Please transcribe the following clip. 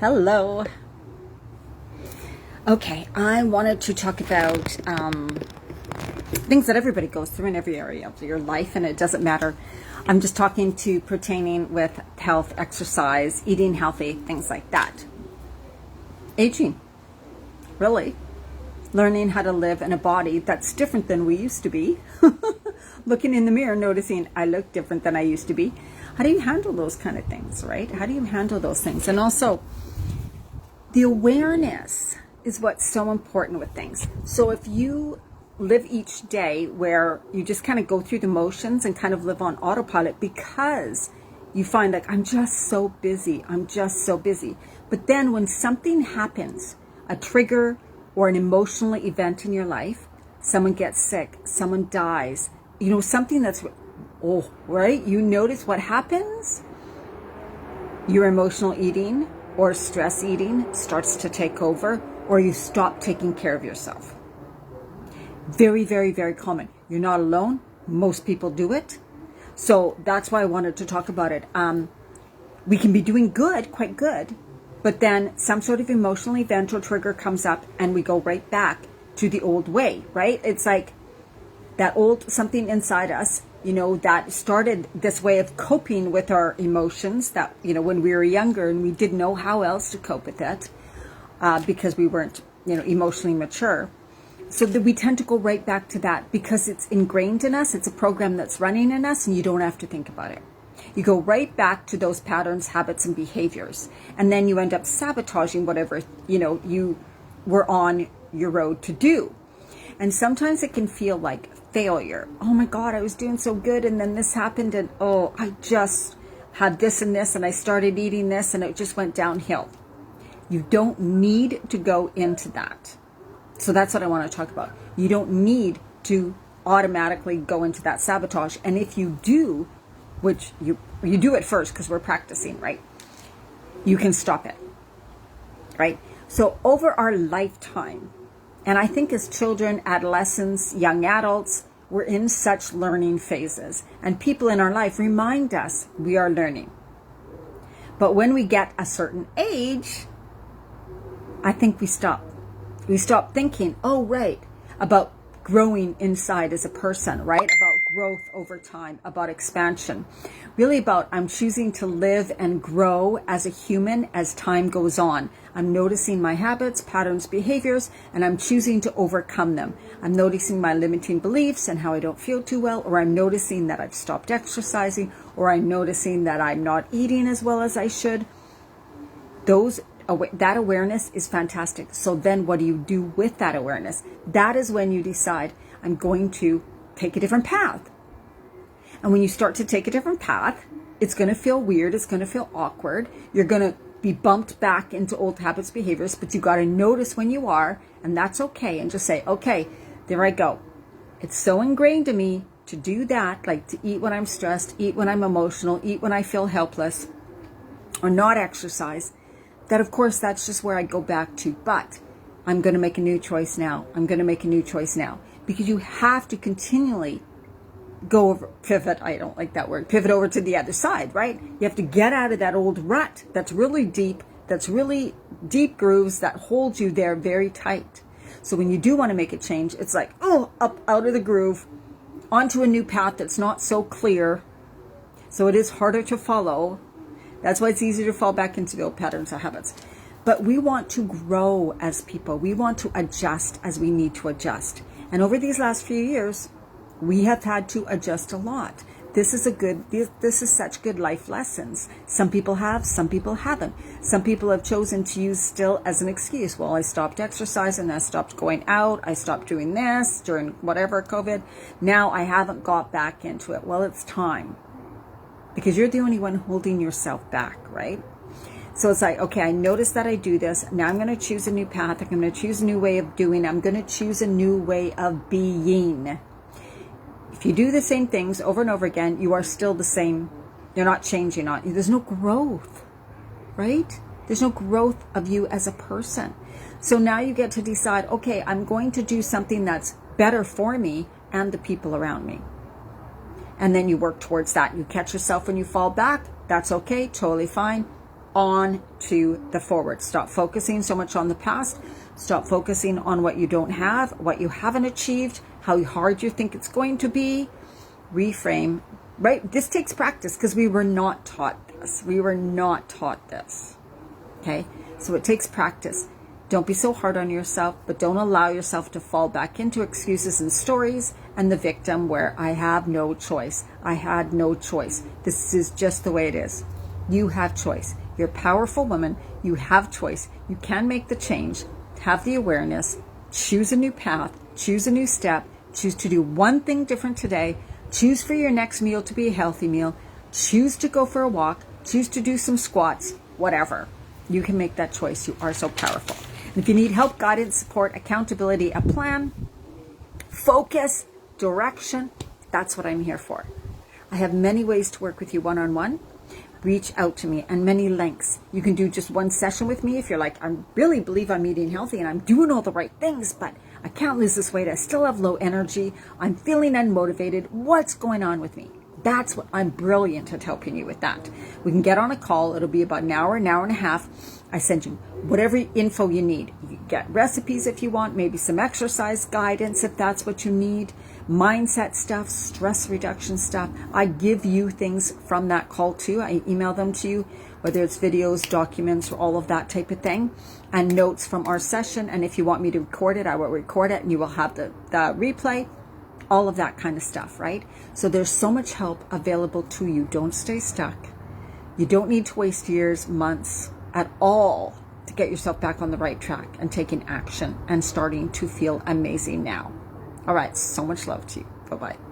Hello. Okay, I wanted to talk about things that everybody goes through in every area of your life, and it doesn't matter. I'm just talking to pertaining with health, exercise, eating healthy, things like that. Aging, really. Learning how to live in a body that's different than we used to be. Looking in the mirror, noticing I look different than I used to be. How do you handle those kind of things, right? How do you handle those things? And also, the awareness is what's so important with things. So if you live each day where you just kind of go through the motions and kind of live on autopilot because you find like, I'm just so busy. But then when something happens, a trigger or an emotional event in your life, someone gets sick, someone dies, something that's, right? You notice what happens? Your emotional eating or stress eating starts to take over, or you stop taking care of yourself. Very, very, very common. You're not alone. Most people do it. So that's why I wanted to talk about it. We can be doing good, quite good, but then some sort of emotional event or trigger comes up and we go right back to the old way, right? It's like that old something inside us, that started this way of coping with our emotions that, when we were younger and we didn't know how else to cope with it because we weren't, emotionally mature. So that we tend to go right back to that because it's ingrained in us. It's a program that's running in us and you don't have to think about it. You go right back to those patterns, habits, and behaviors. And then you end up sabotaging whatever, you were on your road to do. And sometimes it can feel like failure. Oh my God, I was doing so good and then this happened and I just had this and this and I started eating this and it just went downhill. You don't need to go into that. So that's what I want to talk about. You don't need to automatically go into that sabotage. And if you do, which you do it first because we're practicing, right? You can stop it, right? So over our lifetime, and I think as children, adolescents, young adults, we're in such learning phases. And people in our life remind us we are learning. But when we get a certain age, I think we stop. We stop thinking, right, about growing inside as a person, right? About growth over time, about expansion. Really about I'm choosing to live and grow as a human as time goes on. I'm noticing my habits, patterns, behaviors, and I'm choosing to overcome them. I'm noticing my limiting beliefs and how I don't feel too well, or I'm noticing that I've stopped exercising, or I'm noticing that I'm not eating as well as I should. That awareness is fantastic. So then what do you do with that awareness? That is when you decide, I'm going to take a different path. And when you start to take a different path, it's going to feel weird. It's going to feel awkward. You're going to be bumped back into old habits, behaviors, but you got to notice when you are, and that's okay. And just say, okay, there I go. It's so ingrained in me to do that, like to eat when I'm stressed, eat when I'm emotional, eat when I feel helpless, or not exercise. That, of course, that's just where I go back to. But I'm going to make a new choice now. Because you have to continually pivot. I don't like that word. Pivot over to the other side, right? You have to get out of that old rut that's really deep grooves that hold you there very tight. So when you do want to make a change, it's like, up out of the groove, onto a new path that's not so clear. So it is harder to follow. That's why it's easier to fall back into the old patterns or habits. But we want to grow as people. We want to adjust as we need to adjust. And over these last few years, we have had to adjust a lot. This is such good life lessons. Some people have, some people haven't. Some people have chosen to use still as an excuse. Well, I stopped exercising, I stopped going out, I stopped doing this during whatever COVID. Now I haven't got back into it. Well, it's time. Because you're the only one holding yourself back, right? So it's like, okay, I noticed that I do this. Now I'm going to choose a new path. I'm going to choose a new way of doing. I'm going to choose a new way of being. If you do the same things over and over again, you are still the same. You're not changing. There's no growth, right? There's no growth of you as a person. So now you get to decide, okay, I'm going to do something that's better for me and the people around me. And then you work towards that. You catch yourself when you fall back. That's okay. Totally fine. on to the forward. Stop focusing so much on the past. Stop focusing on what you don't have, what you haven't achieved, how hard you think it's going to be. Reframe, right? This takes practice because we were not taught this. We were not taught this. Okay? So it takes practice. Don't be so hard on yourself, but don't allow yourself to fall back into excuses and stories and the victim where I have no choice. I had no choice. This is just the way it is. You have choice. You're a powerful woman. You have choice. You can make the change. Have the awareness. Choose a new path. Choose a new step. Choose to do one thing different today. Choose for your next meal to be a healthy meal. Choose to go for a walk. Choose to do some squats. Whatever. You can make that choice. You are so powerful. And if you need help, guidance, support, accountability, a plan, focus, direction, that's what I'm here for. I have many ways to work with you one-on-one. Reach out to me, and many links. You can do just one session with me if you're like, I really believe I'm eating healthy and I'm doing all the right things, but I can't lose this weight. I still have low energy. I'm feeling unmotivated. What's going on with me? That's what I'm brilliant at helping you with that. We can get on a call. It'll be about an hour and a half. I send you whatever info you need. You get recipes if you want, maybe some exercise guidance if that's what you need, mindset stuff, stress reduction stuff. I give you things from that call too. I email them to you, whether it's videos, documents, or all of that type of thing, and notes from our session. And if you want me to record it, I will record it and you will have the replay, all of that kind of stuff, right? So there's so much help available to you. Don't stay stuck. You don't need to waste years, months at all to get yourself back on the right track and taking action and starting to feel amazing now. All right, so much love to you. Bye-bye.